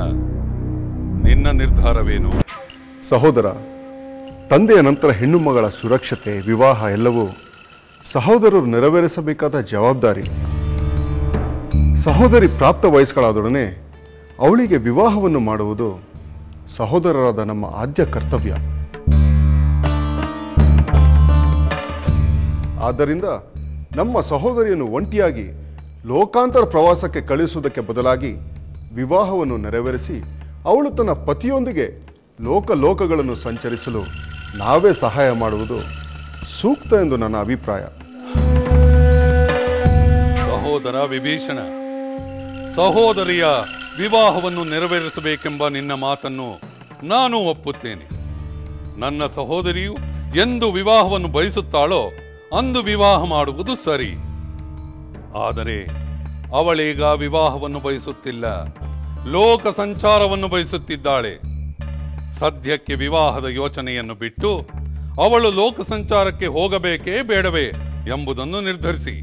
ನಿನ್ನ ನಿರ್ಧಾರವೇನು? ಸಹೋದರ, ತಂದೆಯ ನಂತರ ಹೆಣ್ಣು ಮಗಳ ಸುರಕ್ಷತೆ, ವಿವಾಹ ಎಲ್ಲವೂ ಸಹೋದರರು ನೆರವೇರಿಸಬೇಕಾದ ಜವಾಬ್ದಾರಿ. ಸಹೋದರಿ ಪ್ರಾಪ್ತ ವಯಸ್ಕಳಾದೊಡನೆ ಅವಳಿಗೆ ವಿವಾಹವನ್ನು ಮಾಡುವುದು ಸಹೋದರರಾದ ನಮ್ಮ ಆದ್ಯ ಕರ್ತವ್ಯ. ಆದ್ದರಿಂದ ನಮ್ಮ ಸಹೋದರಿಯನ್ನು ಒಂಟಿಯಾಗಿ ಲೋಕಾಂತರ ಪ್ರವಾಸಕ್ಕೆ ಕಳುಹಿಸುವುದಕ್ಕೆ ಬದಲಾಗಿ ವಿವಾಹವನ್ನು ನೆರವೇರಿಸಿ ಅವಳು ತನ್ನ ಪತಿಯೊಂದಿಗೆ ಲೋಕಗಳನ್ನು ಸಂಚರಿಸಲು ನಾವೇ ಸಹಾಯ ಮಾಡುವುದು ಸೂಕ್ತ ಎಂದು ನನ್ನ ಅಭಿಪ್ರಾಯ. ಸಹೋದರ ವಿಭೀಷಣ, ಸಹೋದರಿಯ ವಿವಾಹವನ್ನು ನೆರವೇರಿಸಬೇಕೆಂಬ ನಿನ್ನ ಮಾತನ್ನು ನಾನು ಒಪ್ಪುತ್ತೇನೆ. ನನ್ನ ಸಹೋದರಿಯು ಎಂದು ವಿವಾಹವನ್ನು ಬಯಸುತ್ತಾಳೋ ಅಂದು ವಿವಾಹ ಮಾಡುವುದು ಸರಿ. ಆದರೆ ಅವಳೀಗ ವಿವಾಹವನ್ನು ಬಯಸುತ್ತಿಲ್ಲ, ಲೋಕ ಸಂಚಾರವನ್ನು ಬಯಸುತ್ತಿದ್ದಾಳೆ. ಸದ್ಯಕ್ಕೆ ವಿವಾಹದ ಯೋಚನೆಯನ್ನು ಬಿಟ್ಟು ಅವಳು ಲೋಕ ಸಂಚಾರಕ್ಕೆ ಹೋಗಬೇಕೇ ಬೇಡವೇ ಎಂಬುದನ್ನು ನಿರ್ಧರಿಸಿ.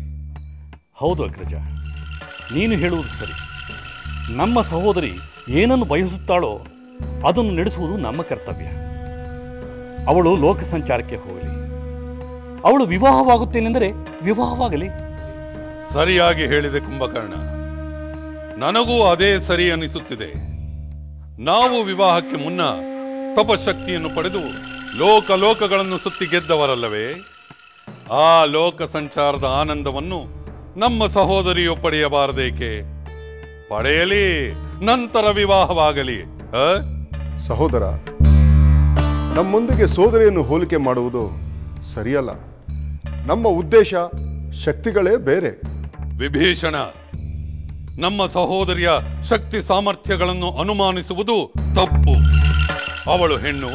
ಹೌದು ಅಗ್ರಜ, ನೀನು ಹೇಳುವುದು ಸರಿ. ನಮ್ಮ ಸಹೋದರಿ ಏನನ್ನು ಬಯಸುತ್ತಾಳೋ ಅದನ್ನು ನಡೆಸುವುದು ನಮ್ಮ ಕರ್ತವ್ಯ. ಅವಳು ಲೋಕ ಸಂಚಾರಕ್ಕೆ ಹೋಗಲಿ, ಅವಳು ವಿವಾಹವಾಗುತ್ತೇನೆಂದರೆ ವಿವಾಹವಾಗಲಿ. ಸರಿಯಾಗಿ ಹೇಳಿದೆ ಕುಂಭಕರ್ಣ. ನನಗೂ ಅದೇ ಸರಿ ಅನಿಸುತ್ತಿದೆ. ನಾವು ವಿವಾಹಕ್ಕೆ ಮುನ್ನ ತಪಶಕ್ತಿಯನ್ನು ಪಡೆದು ಲೋಕಗಳನ್ನು ಸುತ್ತಿ ಗೆದ್ದವರಲ್ಲವೇ? ಆ ಲೋಕ ಸಂಚಾರದ ಆನಂದವನ್ನು ನಮ್ಮ ಸಹೋದರಿಯು ಪಡೆಯಬಾರದೇಕೆ? ಪಡೆಯಲಿ, ನಂತರ ವಿವಾಹವಾಗಲಿ. ಸಹೋದರ, ನಮ್ಮೊಂದಿಗೆ ಸೋದರಿಯನ್ನು ಹೋಲಿಕೆ ಮಾಡುವುದು ಸರಿಯಲ್ಲ. ನಮ್ಮ ಉದ್ದೇಶ, ಶಕ್ತಿಗಳೇ ಬೇರೆ. ವಿಭೀಷಣ, ನಮ್ಮ ಸಹೋದರಿಯ ಶಕ್ತಿ ಸಾಮರ್ಥ್ಯಗಳನ್ನು ಅನುಮಾನಿಸುವುದು ತಪ್ಪು. ಅವಳು ಹೆಣ್ಣು,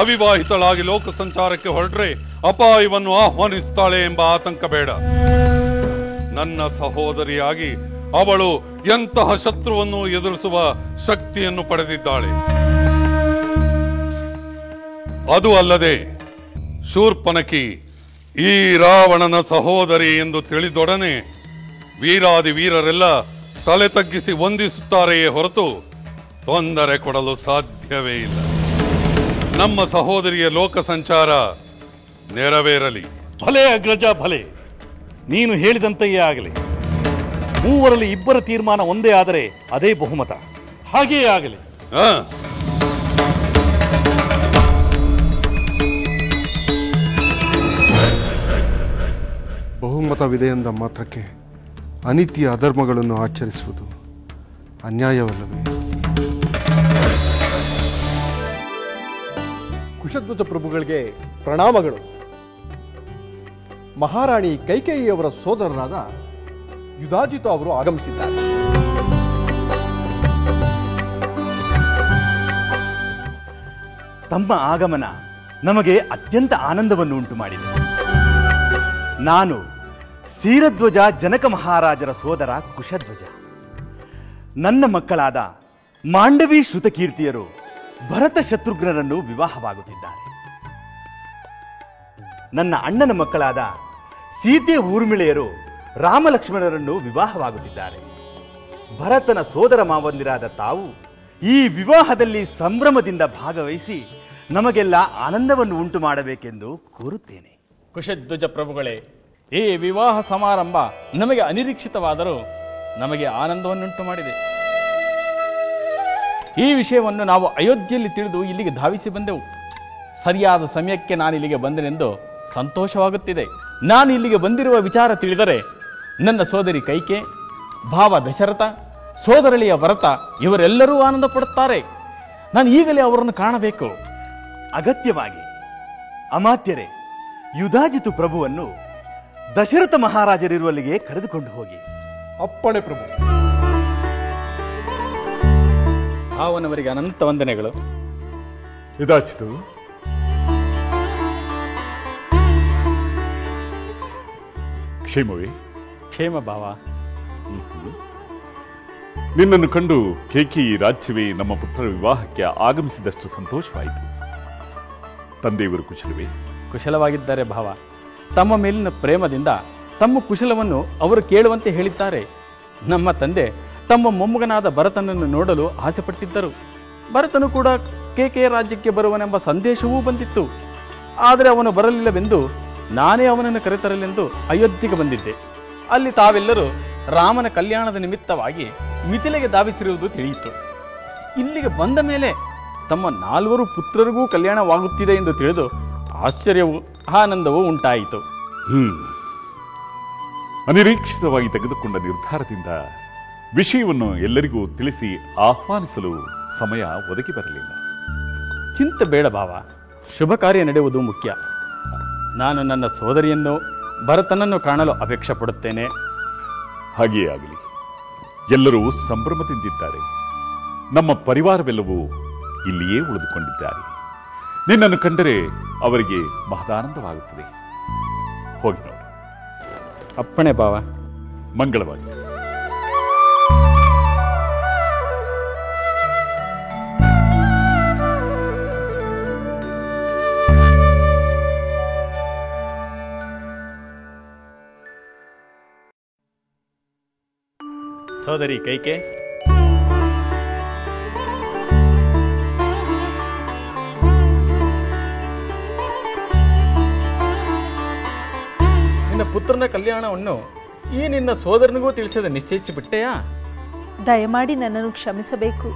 ಅವಿವಾಹಿತಳಾಗಿ ಲೋಕ ಸಂಚಾರಕ್ಕೆ ಹೊರಟ್ರೆ ಅಪಾಯವನ್ನು ಆಹ್ವಾನಿಸುತ್ತಾಳೆ ಎಂಬ ಆತಂಕ ಬೇಡ. ನನ್ನ ಸಹೋದರಿಯಾಗಿ ಅವಳು ಎಂತಹ ಶತ್ರುವನ್ನು ಎದುರಿಸುವ ಶಕ್ತಿಯನ್ನು ಪಡೆದಿದ್ದಾಳೆ. ಅದು ಅಲ್ಲದೆ ಶೂರ್ಪನಖಿ ಈ ರಾವಣನ ಸಹೋದರಿ ಎಂದು ತಿಳಿದೊಡನೆ ವೀರಾದಿ ವೀರರೆಲ್ಲ ತಲೆ ತಗ್ಗಿಸಿ ವಂದಿಸುತ್ತಾರೆಯೇ ಹೊರತು ತೊಂದರೆ ಕೊಡಲು ಸಾಧ್ಯವೇ ಇಲ್ಲ. ನಮ್ಮ ಸಹೋದರಿಯ ಲೋಕ ಸಂಚಾರ ನೆರವೇರಲಿ. ಭಲೆ ಅಗ್ರಜ, ಭಲೆ. ನೀನು ಹೇಳಿದಂತೆಯೇ ಆಗಲಿ. ಮೂವರಲ್ಲಿ ಇಬ್ಬರ ತೀರ್ಮಾನ ಒಂದೇ ಆದರೆ ಅದೇ ಬಹುಮತ. ಹಾಗೆಯೇ ಆಗಲಿ. ಬಹುಮತವಿದೆ ಎಂದ ಮಾತ್ರಕ್ಕೆ ಅನೀತಿಯ ಅಧರ್ಮಗಳನ್ನು ಆಚರಿಸುವುದು ಅನ್ಯಾಯವಲ್ಲವೇ? ಕುಶಧ್ವಜ ಪ್ರಭುಗಳಿಗೆ ಪ್ರಣಾಮಗಳು. ಮಹಾರಾಣಿ ಕೈಕೇಯಿಯವರ ಸೋದರರಾದ ಯುಧಾಜಿತ ಅವರು ಆಗಮಿಸಿದ್ದಾರೆ. ತಮ್ಮ ಆಗಮನ ನಮಗೆ ಅತ್ಯಂತ ಆನಂದವನ್ನು ಉಂಟು ಮಾಡಿದೆ. ನಾನು ಕ್ಷೀರಧ್ವಜ ಜನಕ ಮಹಾರಾಜರ ಸೋದರ ಕುಶಧ್ವಜ. ನನ್ನ ಮಕ್ಕಳಾದ ಮಾಂಡವಿ ಶ್ರುತಕೀರ್ತಿಯರು ಭರತ ಶತ್ರುಘ್ನರನ್ನು ವಿವಾಹವಾಗುತ್ತಿದ್ದಾರೆ. ನನ್ನ ಅಣ್ಣನ ಮಕ್ಕಳಾದ ಸೀತೆ ಊರ್ಮಿಳೆಯರು ರಾಮಲಕ್ಷ್ಮಣರನ್ನು ವಿವಾಹವಾಗುತ್ತಿದ್ದಾರೆ. ಭರತನ ಸೋದರ ಮಾವಂದಿರಾದ ತಾವು ಈ ವಿವಾಹದಲ್ಲಿ ಸಂಭ್ರಮದಿಂದ ಭಾಗವಹಿಸಿ ನಮಗೆಲ್ಲ ಆನಂದವನ್ನು ಉಂಟು ಮಾಡಬೇಕೆಂದು ಕೋರುತ್ತೇನೆ. ಕುಶಧ್ವಜ ಪ್ರಭುಗಳೇ, ಈ ವಿವಾಹ ಸಮಾರಂಭ ನಮಗೆ ಅನಿರೀಕ್ಷಿತವಾದರೂ ನಮಗೆ ಆನಂದವನ್ನುಂಟು ಮಾಡಿದೆ. ಈ ವಿಷಯವನ್ನು ನಾವು ಅಯೋಧ್ಯೆಯಲ್ಲಿ ತಿಳಿದು ಇಲ್ಲಿಗೆ ಧಾವಿಸಿ ಬಂದೆವು. ಸರಿಯಾದ ಸಮಯಕ್ಕೆ ನಾನು ಇಲ್ಲಿಗೆ ಬಂದೆನೆಂದು ಸಂತೋಷವಾಗುತ್ತಿದೆ. ನಾನು ಇಲ್ಲಿಗೆ ಬಂದಿರುವ ವಿಚಾರ ತಿಳಿದರೆ ನನ್ನ ಸೋದರಿ ಕೈಕೆ, ಭಾವ ದಶರಥ, ಸೋದರಳಿಯ ಭರತ ಇವರೆಲ್ಲರೂ ಆನಂದ ಪಡುತ್ತಾರೆ. ನಾನು ಈಗಲೇ ಅವರನ್ನು ಕಾಣಬೇಕು. ಅಗತ್ಯವಾಗಿ. ಅಮಾತ್ಯರೇ, ಯುಧಾಜಿತು ಪ್ರಭುವನ್ನು ದಶರಥ ಮಹಾರಾಜರಿರುವಲ್ಲಿಗೆ ಕರೆದುಕೊಂಡು ಹೋಗಿ. ಅಪ್ಪಣೆ ಪ್ರಭು. ಭಾವನವರಿಗೆ ಅನಂತ ವಂದನೆಗಳು. ಯುಧಾಜಿತು, ಕ್ಷೇಮವೇ? ಕ್ಷೇಮ ಭಾವ. ನಿನ್ನನ್ನು ಕಂಡು ಕೇಕಿ ರಾಜ್ಯವೇ ನಮ್ಮ ಪುತ್ರರ ವಿವಾಹಕ್ಕೆ ಆಗಮಿಸಿದಷ್ಟು ಸಂತೋಷವಾಯಿತು. ತಂದೆಯವರು ಕುಶಲವೇ? ಕುಶಲವಾಗಿದ್ದಾರೆ ಭಾವ. ತಮ್ಮ ಮೇಲಿನ ಪ್ರೇಮದಿಂದ ತಮ್ಮ ಕುಶಲವನ್ನು ಅವರು ಕೇಳುವಂತೆ ಹೇಳಿದ್ದಾರೆ. ನಮ್ಮ ತಂದೆ ತಮ್ಮ ಮೊಮ್ಮಗನಾದ ಭರತನನ್ನು ನೋಡಲು ಆಸೆಪಟ್ಟಿದ್ದರು. ಭರತನು ಕೂಡ ಕೇಕೆಯ ರಾಜ್ಯಕ್ಕೆ ಬರುವನೆಂಬ ಸಂದೇಶವೂ ಬಂದಿತ್ತು. ಆದರೆ ಅವನು ಬರಲಿಲ್ಲವೆಂದು ನಾನೇ ಅವನನ್ನು ಕರೆತರಲೆಂದು ಅಯೋಧ್ಯೆಗೆ ಬಂದಿದ್ದೆ. ಅಲ್ಲಿ ತಾವೆಲ್ಲರೂ ರಾಮನ ಕಲ್ಯಾಣದ ನಿಮಿತ್ತವಾಗಿ ಮಿಥಿಲೆಗೆ ಧಾವಿಸಿರುವುದು ತಿಳಿಯಿತು. ಇಲ್ಲಿಗೆ ಬಂದ ಮೇಲೆ ತಮ್ಮ 4 ಪುತ್ರರಿಗೂ ಕಲ್ಯಾಣವಾಗುತ್ತಿದೆ ಎಂದು ತಿಳಿದು ಆಶ್ಚರ್ಯವೂ ಆನಂದವೂ ಉಂಟಾಯಿತು. ಅನಿರೀಕ್ಷಿತವಾಗಿ ತೆಗೆದುಕೊಂಡ ನಿರ್ಧಾರದಿಂದ ವಿಷಯವನ್ನು ಎಲ್ಲರಿಗೂ ತಿಳಿಸಿ ಆಹ್ವಾನಿಸಲು ಸಮಯ ಒದಗಿ ಬರಲಿಲ್ಲ. ಚಿಂತೆ ಬೇಡ ಭಾವ, ಶುಭ ಕಾರ್ಯ ನಡೆಯುವುದು ಮುಖ್ಯ. ನಾನು ನನ್ನ ಸೋದರಿಯನ್ನು ಭರತನನ್ನು ಕಾಣಲು ಅಪೇಕ್ಷೆ ಪಡುತ್ತೇನೆ. ಹಾಗೆಯೇ ಆಗಲಿ. ಎಲ್ಲರೂ ಸಂಭ್ರಮದಿಂದಿದ್ದಾರೆ. ನಮ್ಮ ಪರಿವಾರವೆಲ್ಲವೂ ಇಲ್ಲಿಯೇ ಉಳಿದುಕೊಂಡಿದ್ದಾರೆ. ನಿನ್ನನ್ನು ಕಂಡರೆ ಅವರಿಗೆ ಮಹದಾನಂದವಾಗುತ್ತದೆ. ಹೋಗಿ ನೋಡು. ಅಪ್ಪಣೆ ಭಾವ. ಮಂಗಳವಾಗಿ. ಸೋದರಿ ಕೈಕೆ, ನಿನ್ನ ಪುತ್ರನ ಕಲ್ಯಾಣವನ್ನು ಈ ನಿನ್ನ ಸೋದರನಿಗೂ ತಿಳಿಸದೆ ನಿಶ್ಚಯಿಸಿಬಿಟ್ಟೆಯಾ? ದಯಮಾಡಿ ನನ್ನನ್ನು ಕ್ಷಮಿಸಬೇಕು.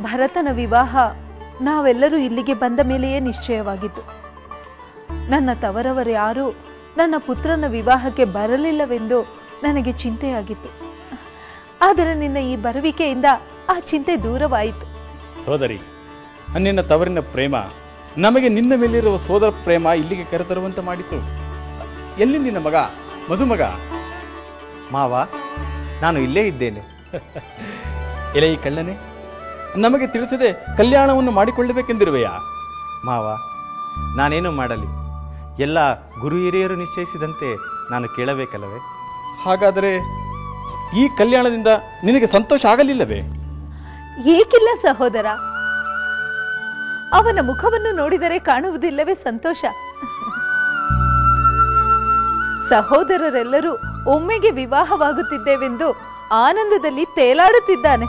ಭರತನ ವಿವಾಹ ನಾವೆಲ್ಲರೂ ಇಲ್ಲಿಗೆ ಬಂದ ಮೇಲೆಯೇ ನಿಶ್ಚಯವಾಗಿತ್ತು. ನನ್ನ ತವರವರು ಯಾರೂ ನನ್ನ ಪುತ್ರನ ವಿವಾಹಕ್ಕೆ ಬರಲಿಲ್ಲವೆಂದು ನನಗೆ ಚಿಂತೆಯಾಗಿತ್ತು. ಆದರೆ ನಿನ್ನ ಈ ಬರುವಿಕೆಯಿಂದ ಆ ಚಿಂತೆ ದೂರವಾಯಿತು. ಸೋದರಿ, ನಿನ್ನ ತವರಿನ ಪ್ರೇಮ ನಮಗೆ ನಿನ್ನ ಮೇಲಿರುವ ಸೋದರ ಪ್ರೇಮ ಇಲ್ಲಿಗೆ ಕರೆತರುವಂತೆ ಮಾಡಿತು. ಎಲ್ಲಿ ನಿನ್ನ ಮಗ ಮಧುಮಗ? ಮಾವ, ನಾನು ಇಲ್ಲೇ ಇದ್ದೇನೆ. ಎಲೆ ಈ ಕಳ್ಳನೆ, ನಮಗೆ ತಿಳಿಸದೆ ಕಲ್ಯಾಣವನ್ನು ಮಾಡಿಕೊಳ್ಳಬೇಕೆಂದಿರುವೆಯಾ? ಮಾವ, ನಾನೇನು ಮಾಡಲಿ? ಎಲ್ಲ ಗುರು ಹಿರಿಯರು ನಿಶ್ಚಯಿಸಿದಂತೆ ನಾನು ಕೇಳಬೇಕಲ್ಲವೇ? ಹಾಗಾದರೆ ಈ ಕಲ್ಯಾಣದಿಂದ ನಿನಗೆ ಸಂತೋಷ ಆಗಲಿಲ್ಲವೇ? ಏಕಿಲ್ಲ ಸಹೋದರ, ಅವನ ಮುಖವನ್ನು ನೋಡಿದರೆ ಕಾಣುವುದಿಲ್ಲವೇ ಸಂತೋಷ? ಸಹೋದರರೆಲ್ಲರೂ ಒಮ್ಮೆಗೆ ವಿವಾಹವಾಗುತ್ತಿದ್ದೇವೆಂದು ಆನಂದದಲ್ಲಿ ತೇಲಾಡುತ್ತಿದ್ದಾನೆ.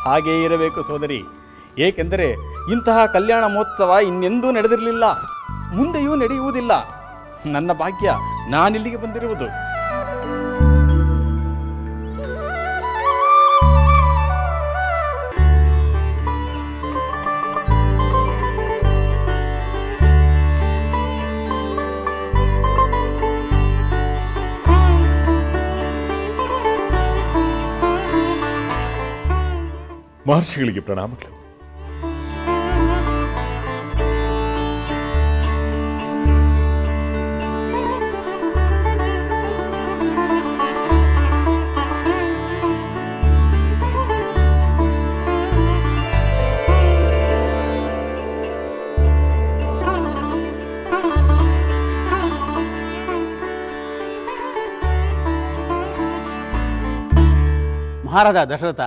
ಹಾಗೇ ಇರಬೇಕು ಸೋದರಿ. ಏಕೆಂದರೆ ಇಂತಹ ಕಲ್ಯಾಣ ಮಹೋತ್ಸವ ಇನ್ನೆಂದೂ ನಡೆದಿರಲಿಲ್ಲ, ಮುಂದೆಯೂ ನಡೆಯುವುದಿಲ್ಲ. ನನ್ನ ಭಾಗ್ಯ ನಾನಿಲ್ಲಿಗೆ ಬಂದಿರುವುದು. ಮಹರ್ಷಿಗಳಿಗೆ ಪ್ರಣಾಮಗಳು. ಮಹಾರಾಜ ದಶರಥ,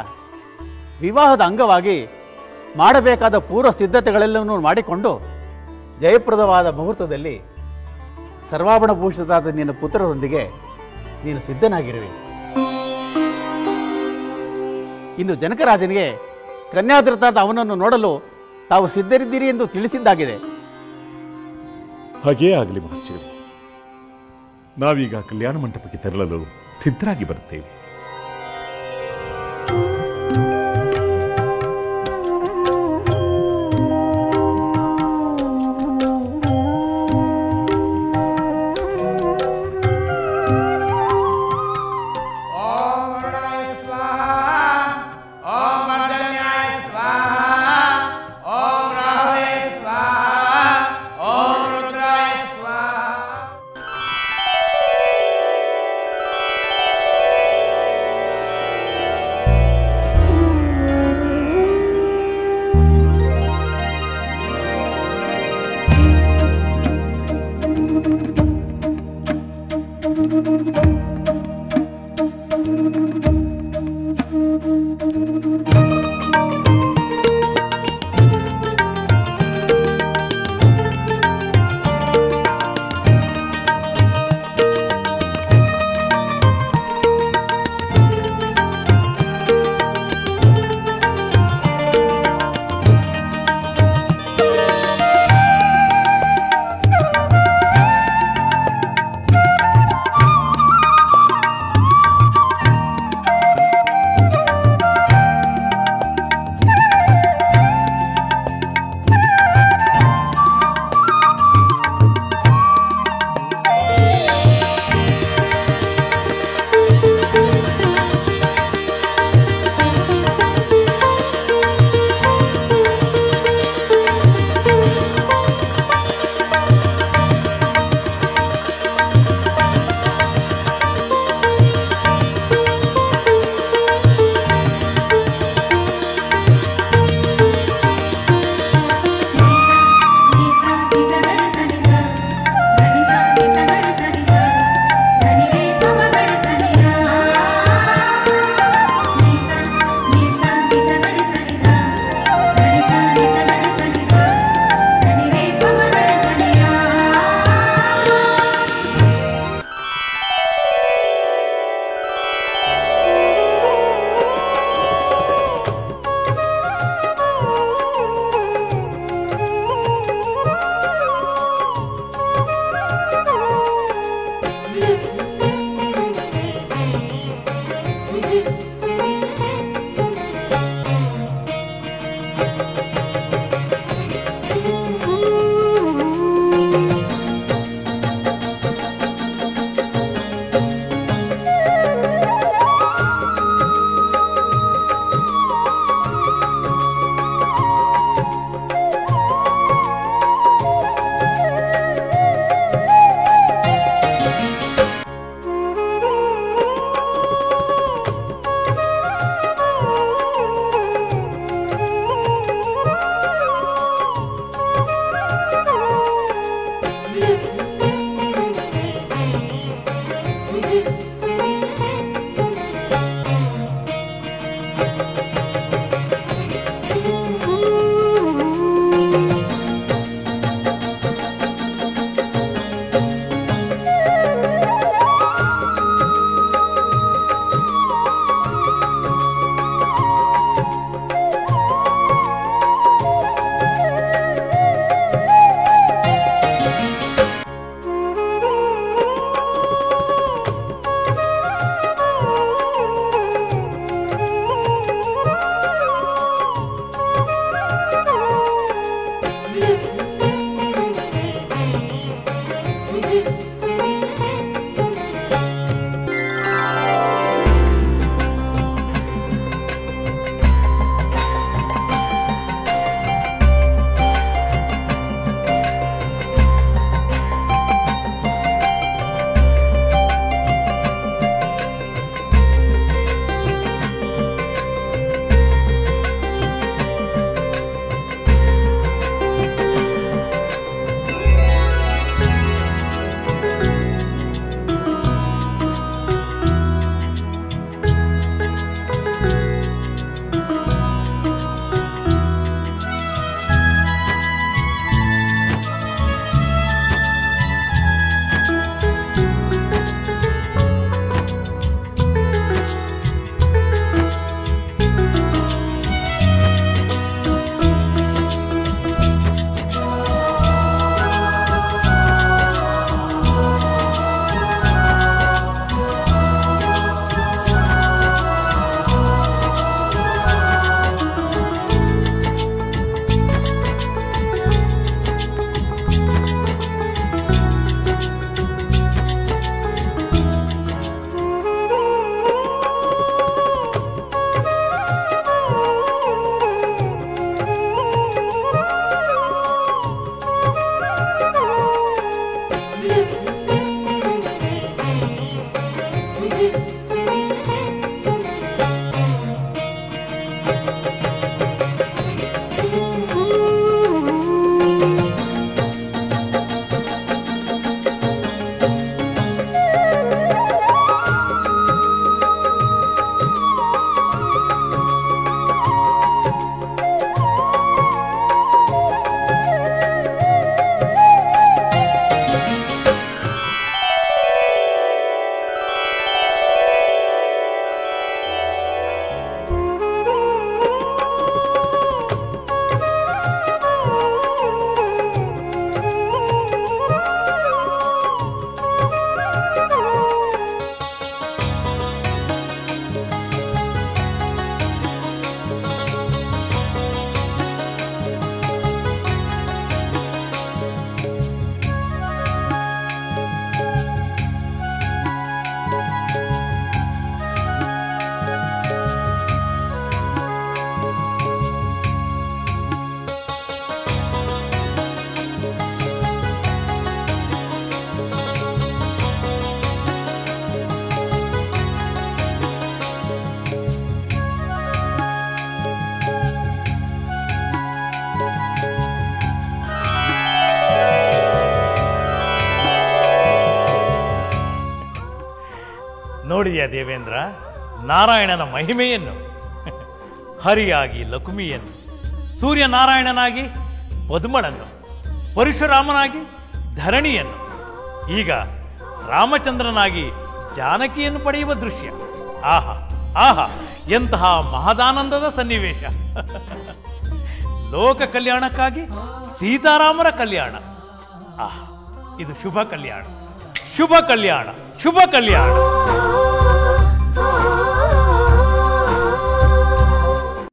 ವಿವಾಹದ ಅಂಗವಾಗಿ ಮಾಡಬೇಕಾದ ಪೂರ್ವ ಸಿದ್ಧತೆಗಳೆಲ್ಲವನ್ನೂ ಮಾಡಿಕೊಂಡು ಜಯಪ್ರದವಾದ ಮುಹೂರ್ತದಲ್ಲಿ ಸರ್ವಾಭರಣಭೂಷಿತಾದ ನಿನ್ನ ಪುತ್ರರೊಂದಿಗೆ ನೀನು ಸಿದ್ಧನಾಗಿರುವೆ. ಇನ್ನು ಜನಕರಾಜನಿಗೆ ಕನ್ಯಾದ್ರತಾದ ಅವನನ್ನು ನೋಡಲು ತಾವು ಸಿದ್ಧರಿದ್ದೀರಿ ಎಂದು ತಿಳಿಸಿದ್ದಾಗಿದೆ. ಹಾಗೇ ಆಗಲಿ ಮಹರ್ಷಿಗಳು. ನಾವೀಗ ಕಲ್ಯಾಣ ಮಂಟಪಕ್ಕೆ ತೆರಳಲು ಸಿದ್ಧರಾಗಿ ಬರುತ್ತೇವೆ. ನೋಡಿದೆಯಾ ದೇವೇಂದ್ರ ನಾರಾಯಣನ ಮಹಿಮೆಯನ್ನು? ಹರಿಯಾಗಿ ಲಕ್ಷ್ಮಿಯನ್ನು, ಸೂರ್ಯನಾರಾಯಣನಾಗಿ ಪದ್ಮಳನ್ನು, ಪರಶುರಾಮನಾಗಿ ಧರಣಿಯನ್ನು, ಈಗ ರಾಮಚಂದ್ರನಾಗಿ ಜಾನಕಿಯನ್ನು ಪಡೆಯುವ ದೃಶ್ಯ. ಆಹಾ ಆಹಾ, ಎಂತಹ ಮಹದಾನಂದದ ಸನ್ನಿವೇಶ! ಲೋಕ ಕಲ್ಯಾಣಕ್ಕಾಗಿ ಸೀತಾರಾಮರ ಕಲ್ಯಾಣ. ಆಹಾ, ಇದು ಶುಭ ಕಲ್ಯಾಣ, ಶುಭ ಕಲ್ಯಾಣ, ಶುಭ ಕಲ್ಯಾಣ.